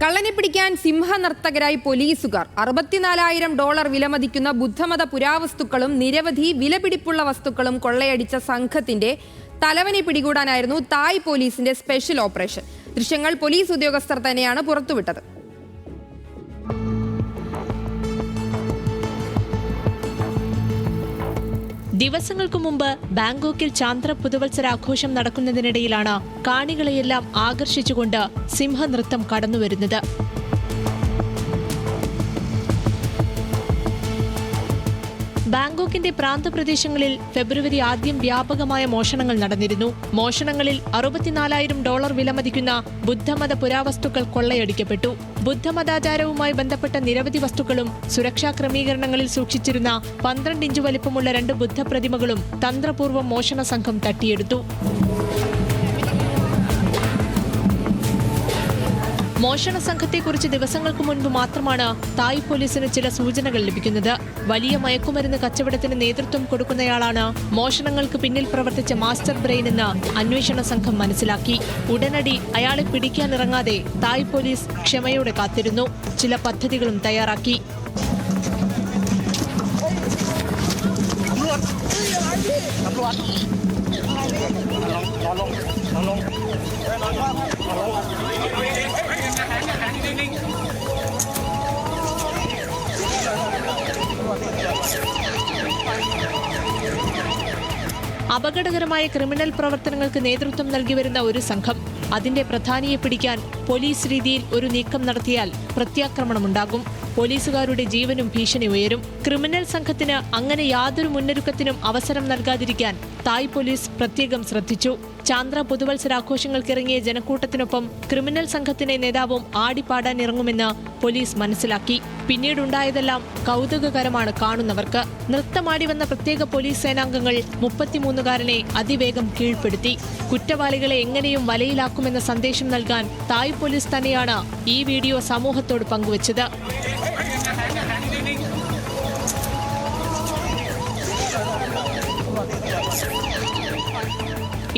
കള്ളനെ പിടിക്കാൻ സിംഹനർത്തകരായി പോലീസുകാർ. $64,000 വിലമതിക്കുന്ന ബുദ്ധമത പുരാവസ്തുക്കളും നിരവധി വിലപിടിപ്പുള്ള വസ്തുക്കളും കൊള്ളയടിച്ച സംഘത്തിന്റെ തലവനെ പിടികൂടാനായിരുന്നു തായ് പോലീസിന്റെ സ്പെഷ്യൽ ഓപ്പറേഷൻ. ദൃശ്യങ്ങൾ പോലീസ് ഉദ്യോഗസ്ഥർ തന്നെയാണ് പുറത്തുവിട്ടത്. ദിവസങ്ങൾക്ക് മുമ്പ് ബാങ്കോക്കിൽ ചാന്ദ്ര പുതുവത്സരാഘോഷം നടക്കുന്നതിനിടയിലാണ് കാണികളെയെല്ലാം ആകർഷിച്ചുകൊണ്ട് സിംഹനൃത്തം കടന്നുവരുന്നത്. ബാങ്കോക്കിന്റെ പ്രാന്തപ്രദേശങ്ങളിൽ ഫെബ്രുവരി ആദ്യം വ്യാപകമായ മോഷണങ്ങൾ നടന്നിരുന്നു. മോഷണങ്ങളിൽ $64,000 വിലമതിക്കുന്ന ബുദ്ധമത പുരാവസ്തുക്കൾ കൊള്ളയടിക്കപ്പെട്ടു. ബുദ്ധമതാചാരവുമായി ബന്ധപ്പെട്ട നിരവധി വസ്തുക്കളും സുരക്ഷാ ക്രമീകരണങ്ങളിൽ സൂക്ഷിച്ചിരുന്ന 12 ഇഞ്ച് വലിപ്പമുള്ള 2 ബുദ്ധപ്രതിമകളും തന്ത്രപൂർവ്വം മോഷണ സംഘം തട്ടിയെടുത്തു. മോഷണ സംഘത്തെക്കുറിച്ച് ദിവസങ്ങൾക്ക് മുൻപ് മാത്രമാണ് തായ് പോലീസിന് ചില സൂചനകൾ ലഭിക്കുന്നത്. വലിയ മയക്കുമരുന്ന് കച്ചവടത്തിന് നേതൃത്വം കൊടുക്കുന്നയാളാണ് മോഷണങ്ങൾക്ക് പിന്നിൽ പ്രവർത്തിച്ച മാസ്റ്റർ ബ്രെയിൻ എന്ന് അന്വേഷണ സംഘം മനസ്സിലാക്കി. ഉടനടി അയാളെ പിടിക്കാനിറങ്ങാതെ തായ് പോലീസ് ക്ഷമയോടെ കാത്തിരുന്നു. ചില പദ്ധതികളും തയ്യാറാക്കി. അപകടകരമായ ക്രിമിനൽ പ്രവർത്തനങ്ങൾക്ക് നേതൃത്വം നൽകി വരുന്ന ഒരു സംഘം. അതിന്റെ പ്രധാനിയെ പിടിക്കാൻ പോലീസ് രീതിയിൽ ഒരു നീക്കം നടത്തിയാൽ പ്രത്യാക്രമണമുണ്ടാകും. പോലീസുകാരുടെ ജീവനും ഭീഷണി ഉയരും. ക്രിമിനൽ സംഘത്തിന് അങ്ങനെ യാതൊരു മുന്നൊരുക്കത്തിനും അവസരം നൽകാതിരിക്കാൻ തായ് പോലീസ് പ്രത്യേകം ശ്രദ്ധിച്ചു. ചാന്ദ്ര പുതുവത്സരാഘോഷങ്ങൾക്കിറങ്ങിയ ജനക്കൂട്ടത്തിനൊപ്പം ക്രിമിനൽ സംഘത്തിന്റെ നേതാവും ആടിപ്പാടാൻ ഇറങ്ങുമെന്ന് പോലീസ് മനസ്സിലാക്കി. പിന്നീടുണ്ടായതെല്ലാം കൗതുകകരമാണ് കാണുന്നവർക്ക്. നൃത്തമാടി വന്ന പ്രത്യേക പോലീസ് സേനാംഗങ്ങൾ 33കാരനെ അതിവേഗം കീഴ്പ്പെടുത്തി. കുറ്റവാളികളെ എങ്ങനെയും വലയിലാക്കുമെന്ന സന്ദേശം നൽകാൻ തായ് പോലീസ് തന്നെയാണ് ഈ വീഡിയോ സമൂഹത്തോട് പങ്കുവച്ചത്.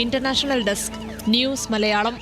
International desk, news Malayalam.